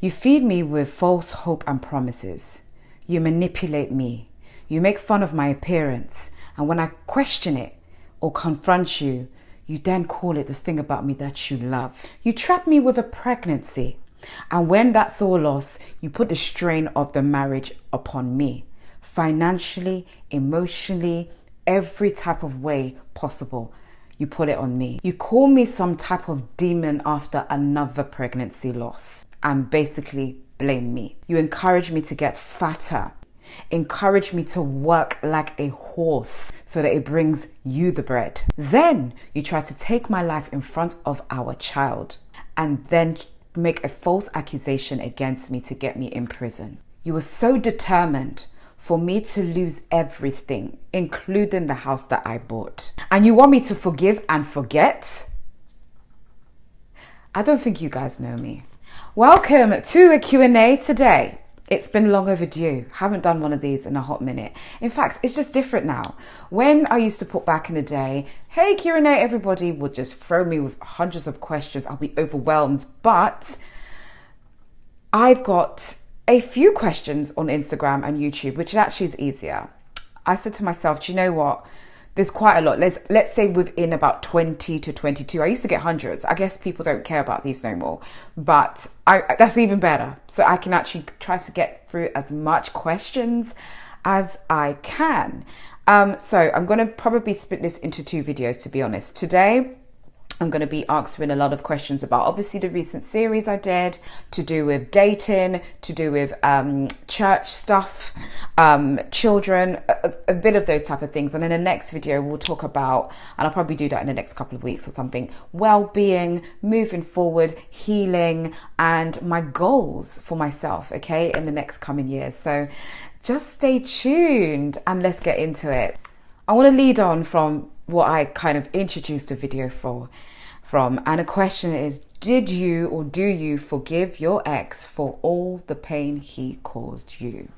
You feed me with false hope and promises. You manipulate me. You make fun of my appearance. And when I question it or confront you, you then call it the thing about me that you love. You trap me with a pregnancy. And when that's all lost, you put the strain of the marriage upon me. Financially, emotionally, every type of way possible. You put it on me. You call me some type of demon after another pregnancy loss and basically blame me. You encourage me to get fatter, encourage me to work like a horse so that it brings you the bread. Then you try to take my life in front of our child and then make a false accusation against me to get me in prison. You were so determined for me to lose everything, including the house that I bought. And you want me to forgive and forget? I don't think you guys know me. Welcome to a Q&A today. It's been long overdue. Haven't done one of these in a hot minute. In fact, it's just different now. When I used to put back in the day, hey Q&A, everybody would just throw me with hundreds of questions. I'll be overwhelmed. But I've got a few questions on Instagram and YouTube, which actually is easier. I said to myself, do you know what? There's quite a lot. Let's say within about 20 to 22. I used to get hundreds. I guess people don't care about these no more. But that's even better. So I can actually try to get through as much questions as I can. So I'm going to probably split this into 2 videos, to be honest. Today, I'm going to be answering a lot of questions about obviously the recent series I did, to do with dating, to do with church stuff, children, a bit of those type of things. And in the next video, we'll talk about, and I'll probably do that in the next couple of weeks or something, well-being, moving forward, healing, and my goals for myself, okay, in the next coming years. So just stay tuned and let's get into it. I want to lead on from what I kind of introduced the video from, and the question is, did you or do you forgive your ex for all the pain he caused you?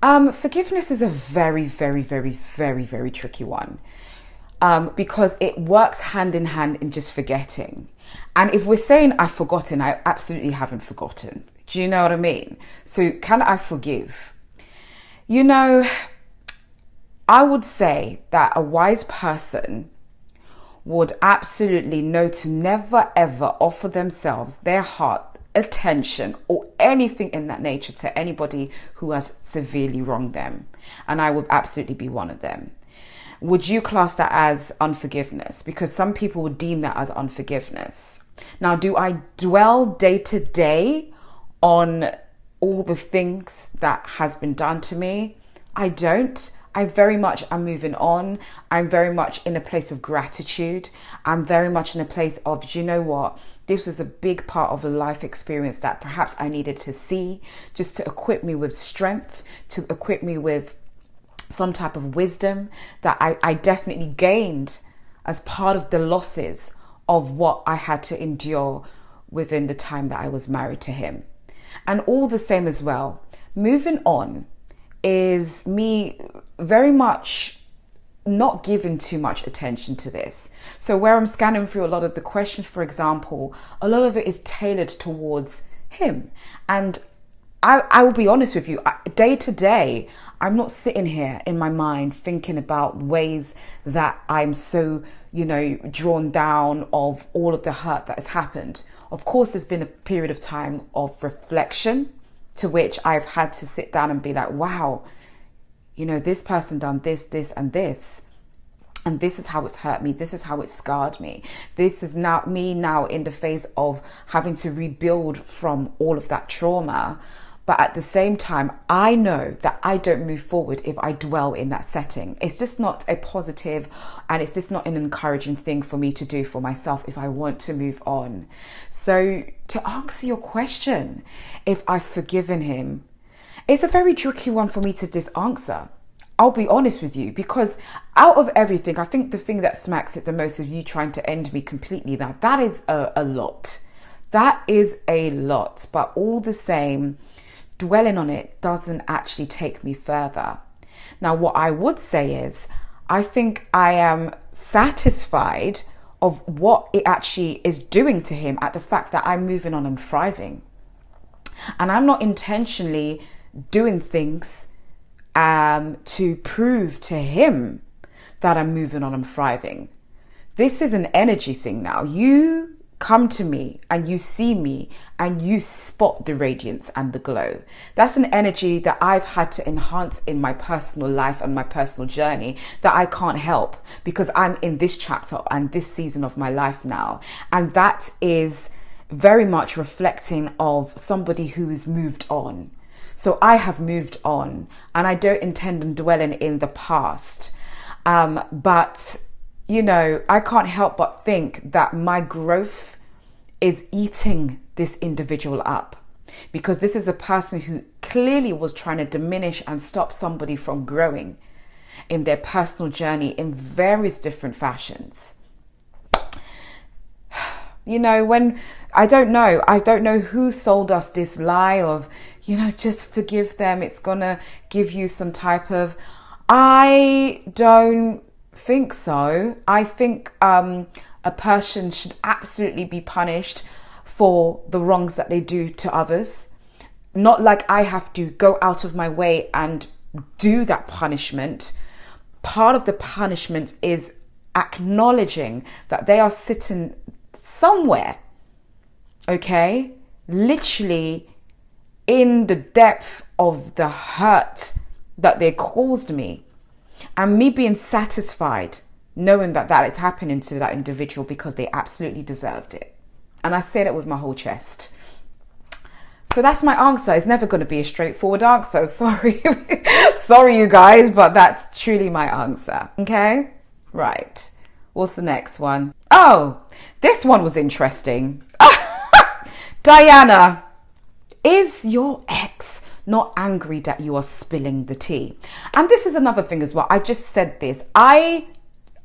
Forgiveness is a very, very, very, very, very tricky one, because it works hand in hand in just forgetting. And if we're saying I've forgotten, I absolutely haven't forgotten. Do you know what I mean? So can I forgive? You know, I would say that a wise person would absolutely know to never ever offer themselves, their heart, attention, or anything in that nature to anybody who has severely wronged them. And I would absolutely be one of them. Would you class that as unforgiveness? Because some people would deem that as unforgiveness. Now, do I dwell day to day on all the things that has been done to me? I don't. I very much am moving on. I'm very much in a place of gratitude. I'm very much in a place of, do you know what? This was a big part of a life experience that perhaps I needed to see, just to equip me with strength, to equip me with some type of wisdom that I definitely gained as part of the losses of what I had to endure within the time that I was married to him. And all the same as well, moving on is me very much not giving too much attention to this. So where I'm scanning through a lot of the questions, for example, a lot of it is tailored towards him. And I will be honest with you, day to day, I'm not sitting here in my mind thinking about ways that I'm so, drawn down of all of the hurt that has happened. Of course, there's been a period of time of reflection to which I've had to sit down and be like, wow, this person done this, this, and this. And this is how it's hurt me. This is how it scarred me. This is now me now in the phase of having to rebuild from all of that trauma. But at the same time, I know that I don't move forward if I dwell in that setting. It's just not a positive, and it's just not an encouraging thing for me to do for myself if I want to move on. So to answer your question, if I've forgiven him, it's a very tricky one for me to disanswer. I'll be honest with you, because out of everything, I think the thing that smacks it the most is you trying to end me completely. That is a lot. That is a lot. But all the same, dwelling on it doesn't actually take me further. Now, what I would say is, I think I am satisfied of what it actually is doing to him, at the fact that I'm moving on and thriving. And I'm not intentionally doing things to prove to him that I'm moving on and thriving. This is an energy thing now. You come to me and you see me and you spot the radiance and the glow. That's an energy that I've had to enhance in my personal life and my personal journey that I can't help, because I'm in this chapter and this season of my life now. And that is very much reflecting of somebody who's moved on. So I have moved on, and I don't intend on dwelling in the past. But you know, I can't help but think that my growth is eating this individual up, because this is a person who clearly was trying to diminish and stop somebody from growing in their personal journey in various different fashions. You know, when I don't know who sold us this lie of, you know, just forgive them, it's gonna give you some type of, I don't think so. I think a person should absolutely be punished for the wrongs that they do to others. Not like I have to go out of my way and do that punishment. Part of the punishment is acknowledging that they are sitting somewhere, okay, literally in the depth of the hurt that they caused me, and me being satisfied knowing that that is happening to that individual because they absolutely deserved it. And I say that with my whole chest. So that's my answer. It's never going to be a straightforward answer. Sorry. Sorry, you guys, but that's truly my answer. Okay? Right. What's the next one? Oh, this one was interesting. Diana, is your ex not angry that you are spilling the tea? And this is another thing as well. I just said this. I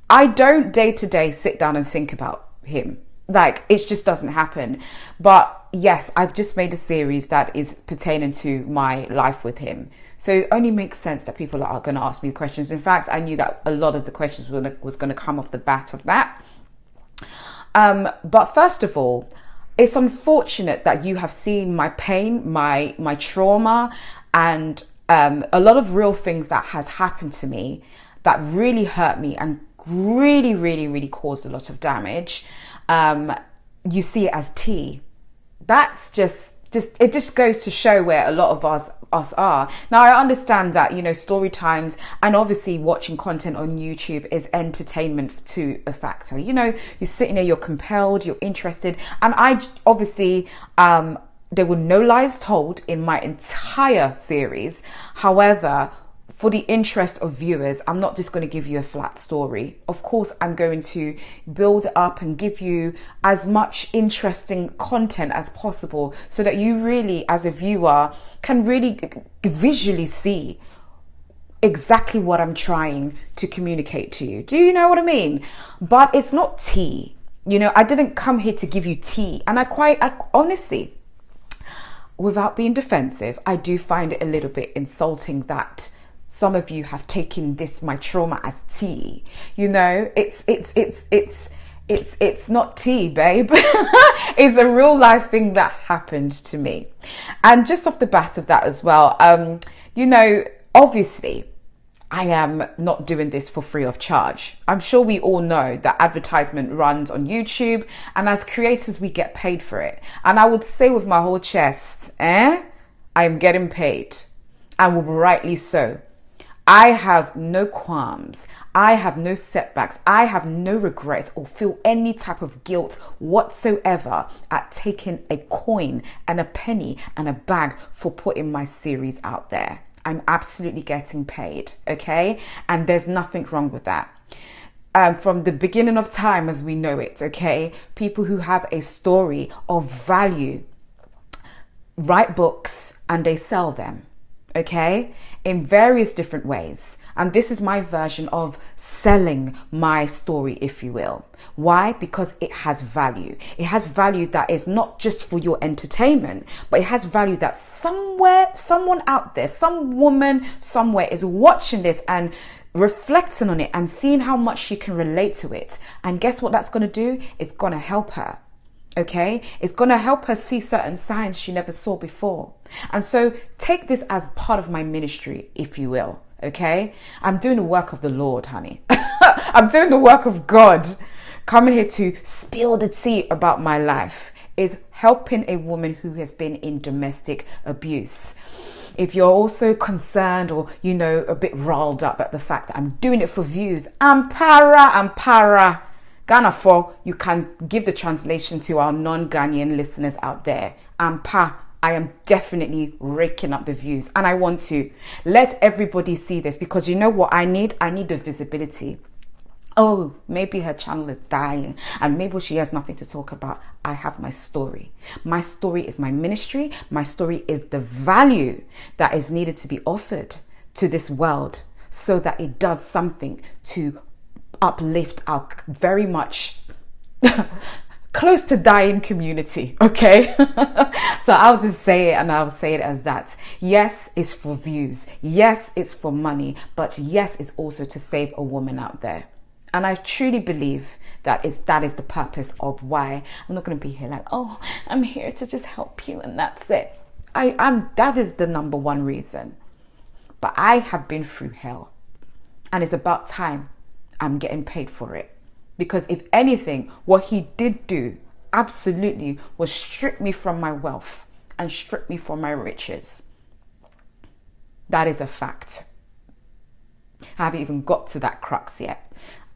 don't day to day sit down and think about him. Like, it just doesn't happen. But yes, I've just made a series that is pertaining to my life with him. So it only makes sense that people are going to ask me questions. In fact, I knew that a lot of the questions was going to come off the bat of that. But first of all, it's unfortunate that you have seen my pain, my trauma, and a lot of real things that has happened to me that really hurt me and really, really, really caused a lot of damage. You see it as tea. That's just it just goes to show where a lot of us are. Now, I understand that, you know, story times and obviously watching content on YouTube is entertainment to a factor. You know, you're sitting there, you're compelled, you're interested. And I obviously, there were no lies told in my entire series. However, for the interest of viewers, I'm not just going to give you a flat story. Of course, I'm going to build up and give you as much interesting content as possible so that you really, as a viewer, can really visually see exactly what I'm trying to communicate to you. Do you know what I mean? But it's not tea. You know, I didn't come here to give you tea. And I honestly, without being defensive, I do find it a little bit insulting that some of you have taken this, my trauma, as tea. You know, it's not tea, babe. It's a real life thing that happened to me. And just off the bat of that as well, you know, obviously I am not doing this for free of charge. I'm sure we all know that advertisement runs on YouTube, and as creators we get paid for it. And I would say with my whole chest, I am getting paid, and rightly so. I have no qualms. I have no setbacks. I have no regrets or feel any type of guilt whatsoever at taking a coin and a penny and a bag for putting my series out there. I'm absolutely getting paid, okay? And there's nothing wrong with that. From the beginning of time as we know it, okay? People who have a story of value write books and they sell them. Okay, in various different ways. And this is my version of selling my story, if you will. Why? Because it has value. It has value that is not just for your entertainment, but it has value that somewhere, someone out there, some woman somewhere is watching this and reflecting on it and seeing how much she can relate to it. And guess what that's going to do? It's going to help her. Okay, it's going to help her see certain signs she never saw before. And so take this as part of my ministry, if you will. Okay, I'm doing the work of the Lord, honey. I'm doing the work of God. Coming here to spill the tea about my life is helping a woman who has been in domestic abuse. If you're also concerned or, a bit riled up at the fact that I'm doing it for views, I'm para. Ghana for, you can give the translation to our non-Ghanaian listeners out there. I am definitely raking up the views, and I want to let everybody see this, because you know what I need? I need the visibility. Oh, maybe her channel is dying and maybe she has nothing to talk about. I have my story. My story is my ministry. My story is the value that is needed to be offered to this world so that it does something to uplift our very much close to dying community. Okay. So I'll just say it, and I'll say it as that. Yes, it's for views. Yes, it's for money, but yes, it's also to save a woman out there. And I truly believe that is the purpose of why I'm not going to be here like, oh, I'm here to just help you and that's it. That is the number one reason. But I have been through hell, and it's about time I'm getting paid for it. Because if anything, what he did do absolutely was strip me from my wealth and strip me from my riches. That is a fact. I haven't even got to that crux yet.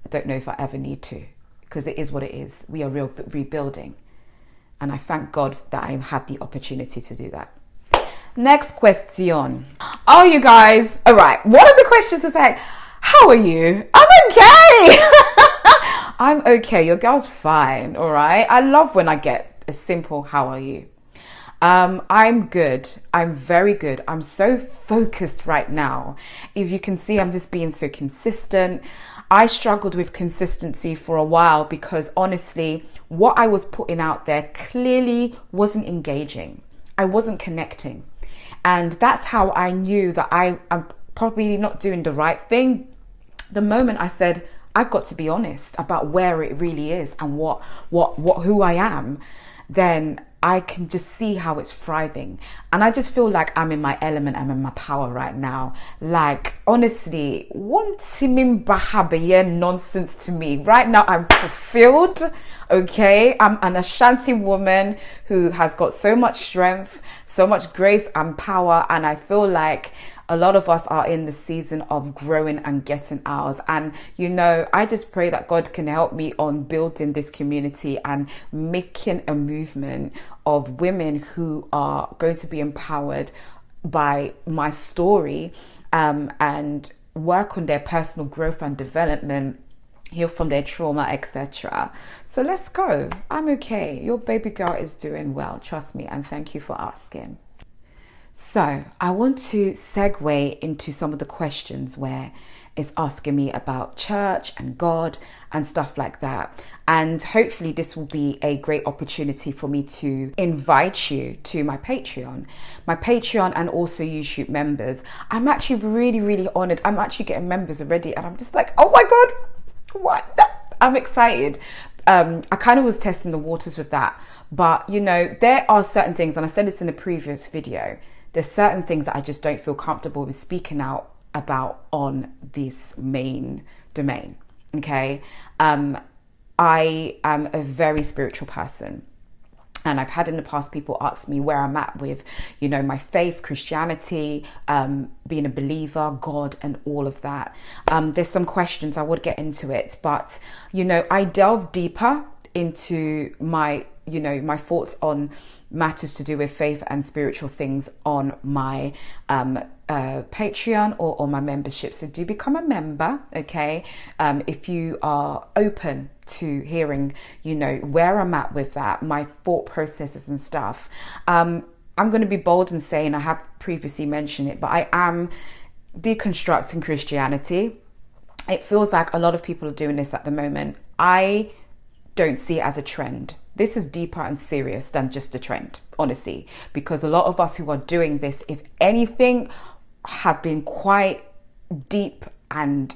I don't know if I ever need to, because it is what it is. We are rebuilding. And I thank God that I had the opportunity to do that. Next question. Oh, you guys. All right. One of the questions is like, how are you? I'm okay. I'm okay. Your girl's fine. All right. I love when I get a simple, how are you? I'm good. I'm very good. I'm so focused right now. If you can see, I'm just being so consistent. I struggled with consistency for a while because honestly, what I was putting out there clearly wasn't engaging. I wasn't connecting. And that's how I knew that I am probably not doing the right thing. The moment I said, I've got to be honest about where it really is and who I am, then I can just see how it's thriving. And I just feel like I'm in my element, I'm in my power right now. Like, honestly, one simin bahabaye nonsense to me. Right now, I'm fulfilled, okay? I'm an Ashanti woman who has got so much strength, so much grace and power, and I feel like a lot of us are in the season of growing and getting ours. And, I just pray that God can help me on building this community and making a movement of women who are going to be empowered by my story, and work on their personal growth and development, heal from their trauma, etc. So let's go. I'm okay. Your baby girl is doing well. Trust me. And thank you for asking. So I want to segue into some of the questions where it's asking me about church and God and stuff like that. And hopefully this will be a great opportunity for me to invite you to my Patreon and also YouTube members. I'm actually really, really honored. I'm actually getting members already and I'm just like, oh my God, what? I'm excited. I kind of was testing the waters with that. But, there are certain things, and I said this in a previous video, there's certain things that I just don't feel comfortable with speaking out about on this main domain. Okay. I am a very spiritual person. And I've had in the past people ask me where I'm at with, my faith, Christianity, being a believer, God, and all of that. There's some questions, I would get into it, but, I delve deeper into my thoughts on matters to do with faith and spiritual things on my Patreon or on my membership. So do become a member, okay? If you are open to hearing, where I'm at with that, my thought processes and stuff. I'm going to be bold and saying, I have previously mentioned it, but I am deconstructing Christianity. It feels like a lot of people are doing this at the moment. I don't see it as a trend. This is deeper and serious than just a trend, honestly, because a lot of us who are doing this, if anything, have been quite deep and,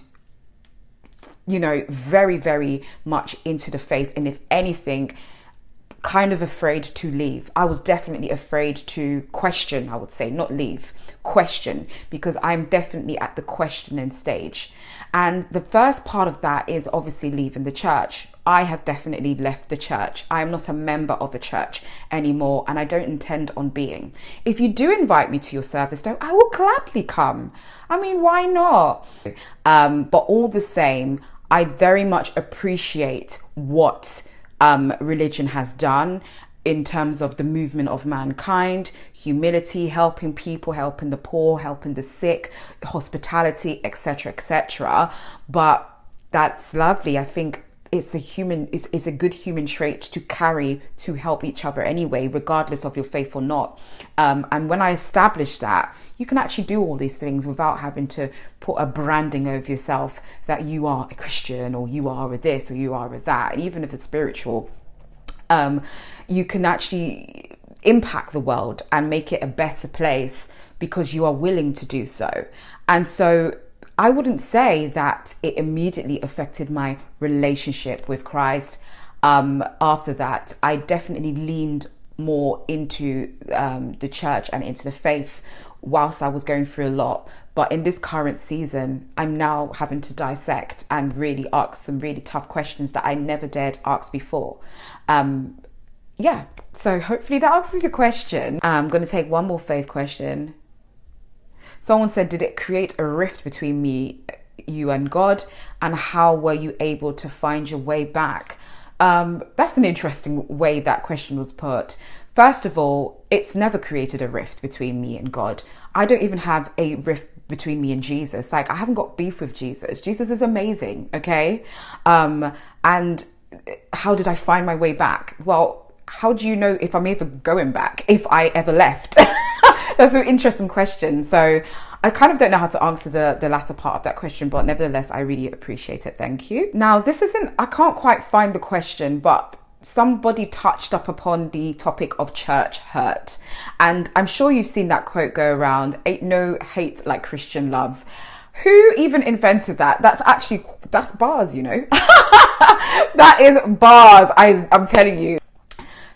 very, very much into the faith. And if anything, kind of afraid to leave. I was definitely afraid to question, I would say, not leave, question, because I'm definitely at the questioning stage. And the first part of that is obviously leaving the church. I have definitely left the church. I am not a member of a church anymore, and I don't intend on being. If you do invite me to your service, though, I will gladly come. I mean, why not? But all the same, I very much appreciate what religion has done in terms of the movement of mankind, humility, helping people, helping the poor, helping the sick, hospitality, etc., etc. But that's lovely. I think it's a good human trait to carry, to help each other anyway, regardless of your faith or not. And when I established that, you can actually do all these things without having to put a branding over yourself that you are a Christian, or you are a this, or you are a that. Even if it's spiritual, you can actually impact the world and make it a better place because you are willing to do so. And so I wouldn't say that it immediately affected my relationship with Christ. After that, I definitely leaned more into the church and into the faith whilst I was going through a lot. But in this current season, I'm now having to dissect and really ask some really tough questions that I never dared ask before. Yeah, so hopefully that answers your question. I'm going to take one more faith question. Someone said, did it create a rift between you and God? And how were you able to find your way back? That's an interesting way that question was put. First of all, it's never created a rift between me and God. I don't even have a rift between me and Jesus. Like, I haven't got beef with Jesus. Jesus is amazing, okay? And how did I find my way back? Well, how do you know if I'm ever going back, if I ever left? That's an interesting question. So I kind of don't know how to answer the latter part of that question, but nevertheless, I really appreciate it. Thank you. Now, I can't quite find the question, but somebody touched up upon the topic of church hurt. And I'm sure you've seen that quote go around, ain't no hate like Christian love. Who even invented that? That's bars, you know. That is bars. I'm telling you.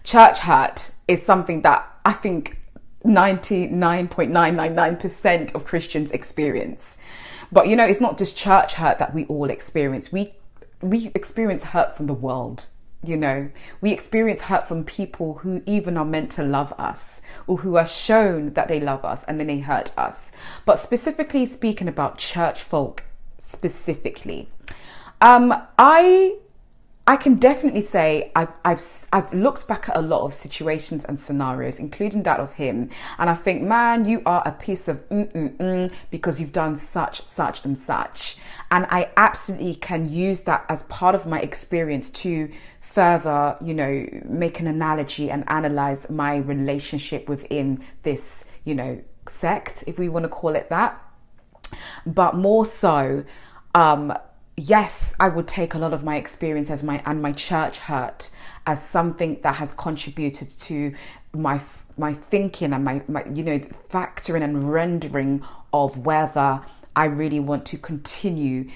Church hurt is something that I think 99.999% of Christians experience. But you know, it's not just church hurt that we all experience. We experience hurt from the world. You know, we experience hurt from people who even are meant to love us, or who are shown that they love us and then they hurt us. But specifically speaking about church folk specifically, I can definitely say I've looked back at a lot of situations and scenarios, including that of him, and I think, man, you are a piece of because you've done such and such. And I absolutely can use that as part of my experience to further, you know, make an analogy and analyze my relationship within this, you know, sect, if we want to call it that. But more so, yes, I would take a lot of my experience and my church hurt as something that has contributed to my thinking and my you know, factoring and rendering of whether I really want to continue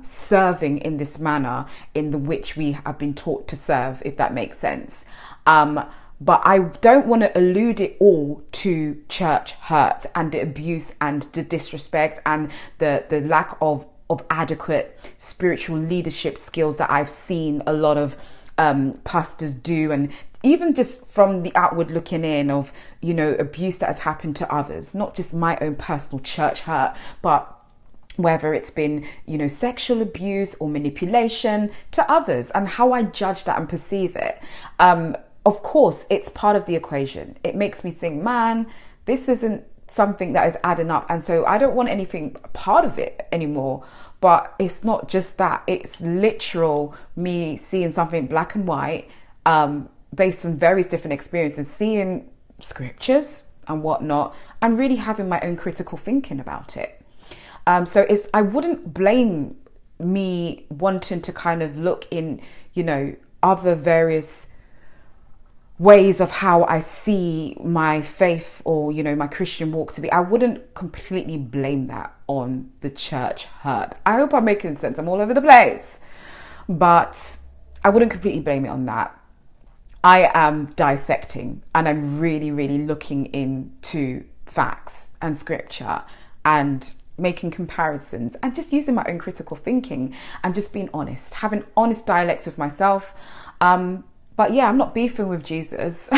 serving in this manner in the which we have been taught to serve, if that makes sense. But I don't want to allude it all to church hurt and the abuse and the disrespect and the lack of adequate spiritual leadership skills that I've seen a lot of pastors do, and even just from the outward looking in of, you know, abuse that has happened to others, not just my own personal church hurt, but whether it's been, you know, sexual abuse or manipulation to others, and how I judge that and perceive it. Of course, it's part of the equation. It makes me think, man, this isn't something that is adding up, and so I don't want anything part of it anymore. But it's not just that, it's literal me seeing something black and white, based on various different experiences, seeing scriptures and whatnot, and really having my own critical thinking about it. So I wouldn't blame me wanting to kind of look in, you know, other various ways of how I see my faith or, you know, my Christian walk to be. I wouldn't completely blame that on the church hurt. I hope I'm making sense. I'm all over the place. But I wouldn't completely blame it on that. I am dissecting and I'm really, really looking into facts and scripture and making comparisons and just using my own critical thinking and just being honest, having honest dialects with myself. But yeah, I'm not beefing with Jesus.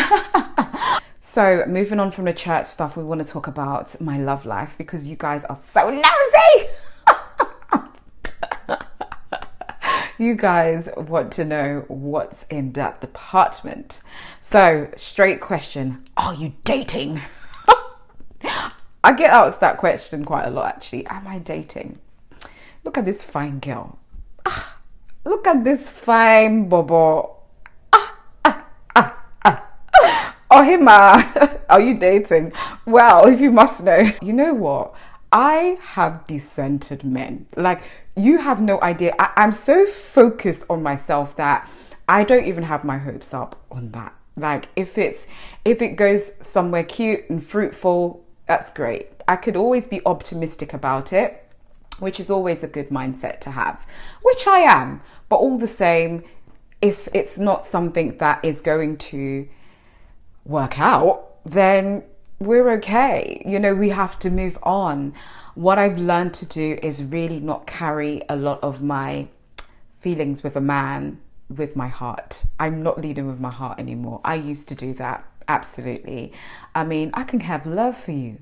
So moving on from the church stuff, we want to talk about my love life because you guys are so nosy. You guys want to know what's in that department. So straight question, are you dating? I get asked that question quite a lot actually. Am I dating? Look at this fine girl. Look at this fine bobo. Oh, hey ma, are you dating? Well, if you must know, you know what? I have dissented men. Like, you have no idea. I'm so focused on myself that I don't even have my hopes up on that. Like, if it goes somewhere cute and fruitful, that's great. I could always be optimistic about it, which is always a good mindset to have, which I am. But all the same, if it's not something that is going to work out, then we're okay. You know, we have to move on. What I've learned to do is really not carry a lot of my feelings with a man with my heart. I'm not leading with my heart anymore. I used to do that, absolutely. I mean, I can have love for you,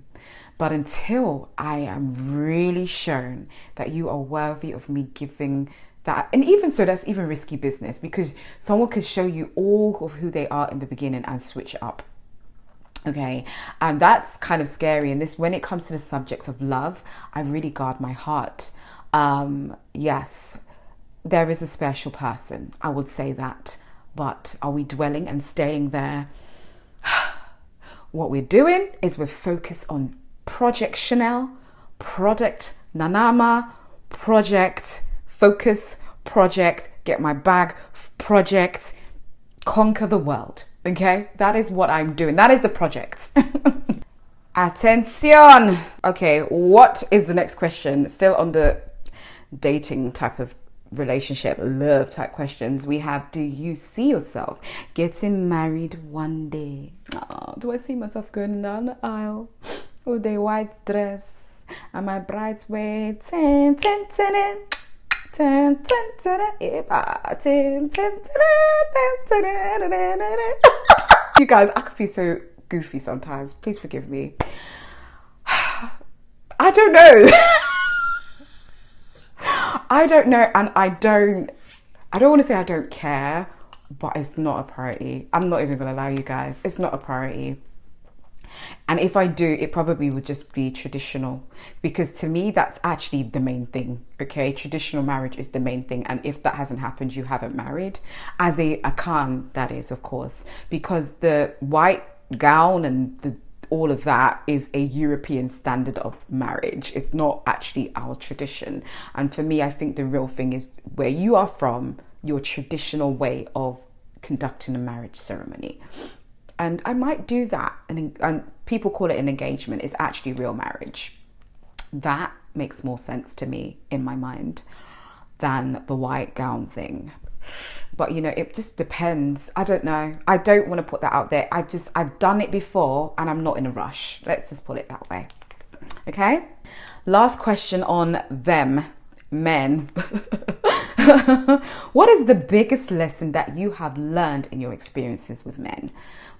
but until I am really shown that you are worthy of me giving that, and even so, that's even risky business because someone could show you all of who they are in the beginning and switch it up. Okay, and that's kind of scary. And this, when it comes to the subject of love, I really guard my heart. Yes, there is a special person, I would say that, but are we dwelling and staying there? What we're doing is we're focused on Project Chanel, Project Nanama, Project Focus, Project Get My Bag, Project Conquer the World. Okay, that is what I'm doing. That is the project. Attention. Okay, what is the next question? Still on the dating type of relationship, love type questions. We have, do you see yourself getting married one day? Oh, do I see myself going down the aisle with a white dress and my bridesmaid? You guys, I could be so goofy sometimes. Please forgive me. I don't know. I don't know, and I don't want to say I don't care, but it's not a priority. I'm not even gonna lie, you guys, it's not a priority. And if I do, it probably would just be traditional, because to me, that's actually the main thing. Okay, traditional marriage is the main thing. And if that hasn't happened, you haven't married. As a Khan, that is, of course, because the white gown and all of that is a European standard of marriage. It's not actually our tradition. And for me, I think the real thing is where you are from, your traditional way of conducting a marriage ceremony. And I might do that. And people call it an engagement. It's actually real marriage. That makes more sense to me in my mind than the white gown thing. But, you know, it just depends. I don't know. I don't want to put that out there. I've done it before and I'm not in a rush. Let's just put it that way. Okay. Last question on them, men. What is the biggest lesson that you have learned in your experiences with men?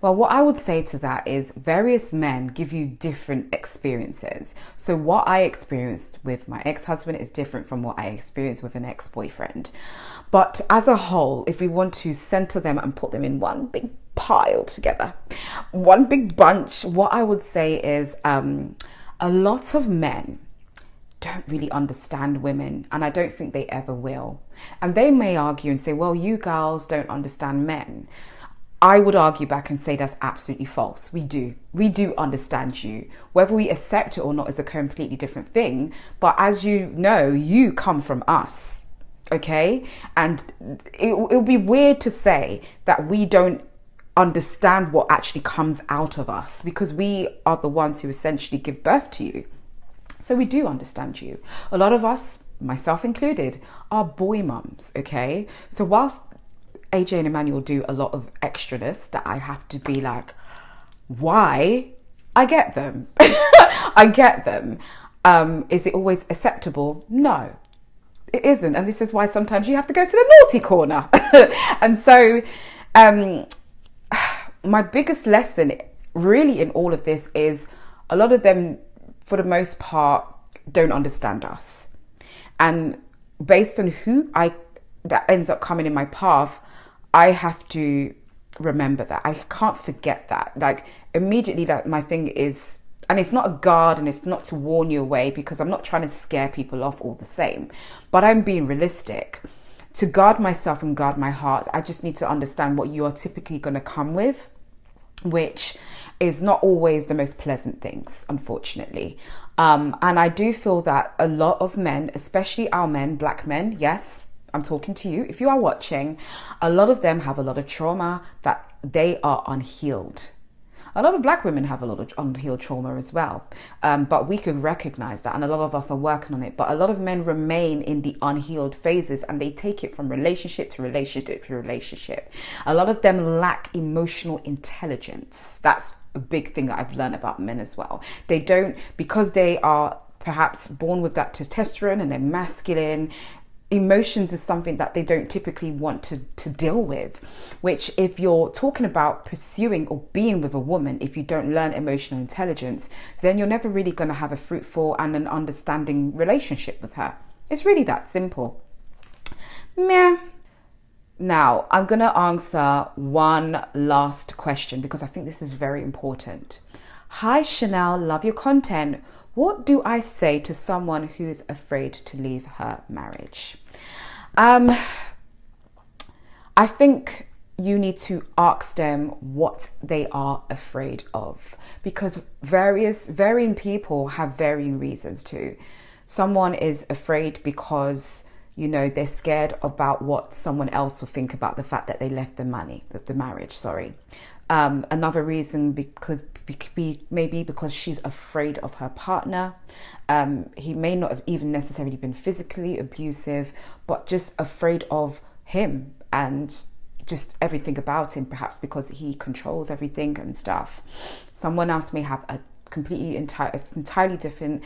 Well, what I would say to that is various men give you different experiences. So what I experienced with my ex-husband is different from what I experienced with an ex-boyfriend. But as a whole, if we want to center them and put them in one big pile together, one big bunch, what I would say is a lot of men don't really understand women, and I don't think they ever will. And they may argue and say, well, you girls don't understand men. I would argue back and say that's absolutely false. We do understand you. Whether we accept it or not is a completely different thing. But as you know, you come from us, okay? And it'll be weird to say that we don't understand what actually comes out of us, because we are the ones who essentially give birth to you. So we do understand you. A lot of us, myself included, are boy mums, okay? So whilst AJ and Emmanuel do a lot of extraness that I have to be like, why? I get them. I get them. Is it always acceptable? No, it isn't. And this is why sometimes you have to go to the naughty corner. And so my biggest lesson really in all of this is a lot of them, for the most part, don't understand us. And based on who that ends up coming in my path, I have to remember that. I can't forget that. Like immediately, that my thing is, and it's not a guard and it's not to warn you away, because I'm not trying to scare people off all the same, but I'm being realistic. To guard myself and guard my heart, I just need to understand what you are typically going to come with, which is not always the most pleasant things, unfortunately. And I do feel that a lot of men, especially our men, black men, yes, I'm talking to you, if you are watching, a lot of them have a lot of trauma that they are unhealed. A lot of black women have a lot of unhealed trauma as well, but we can recognize that, and a lot of us are working on it. But a lot of men remain in the unhealed phases, and they take it from relationship to relationship to relationship. A lot of them lack emotional intelligence. That's a big thing that I've learned about men as well. They don't, because they are perhaps born with that testosterone and they're masculine. Emotions is something that they don't typically want to deal with, which if you're talking about pursuing or being with a woman, if you don't learn emotional intelligence, then you're never really going to have a fruitful and an understanding relationship with her. It's really that simple. Meh. Now, I'm going to answer one last question because I think this is very important. Hi, Chanel, love your content. What do I say to someone who is afraid to leave her marriage? I think you need to ask them what they are afraid of, because varying people have varying reasons too. Someone is afraid because, you know, they're scared about what someone else will think about the fact that they left the marriage. Another reason maybe because she's afraid of her partner. He may not have even necessarily been physically abusive, but just afraid of him and just everything about him, perhaps because he controls everything and stuff. Someone else may have a entirely different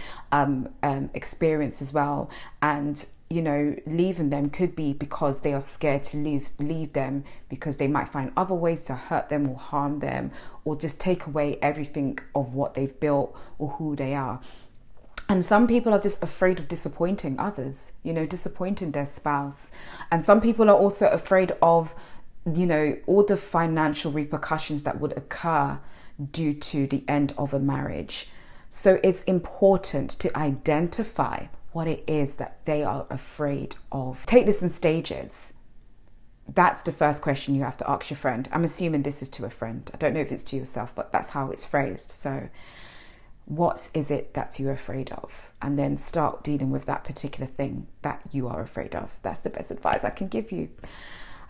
experience as well, and you know, leaving them could be because they are scared to leave them because they might find other ways to hurt them or harm them, or just take away everything of what they've built or who they are. And some people are just afraid of disappointing others, you know, disappointing their spouse. And some people are also afraid of, you know, all the financial repercussions that would occur due to the end of a marriage. So it's important to identify what it is that they are afraid of. Take this in stages. That's the first question you have to ask your friend. I'm assuming this is to a friend. I don't know if it's to yourself, but that's how it's phrased. So what is it that you're afraid of? And then start dealing with that particular thing that you are afraid of. That's the best advice I can give you.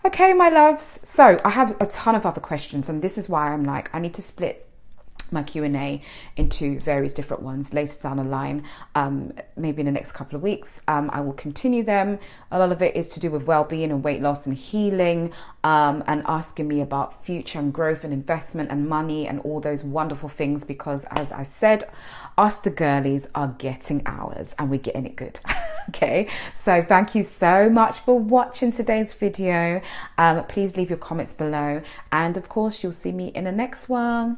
Okay, my loves. So I have a ton of other questions, and this is why I'm like, I need to split my Q&A into various different ones later down the line. Maybe in the next couple of weeks, I will continue them. A lot of it is to do with well-being and weight loss and healing, and asking me about future and growth and investment and money and all those wonderful things, because as I said, us the girlies are getting ours and we're getting it good. Okay, so thank you so much for watching today's video. Please leave your comments below, and of course you'll see me in the next one.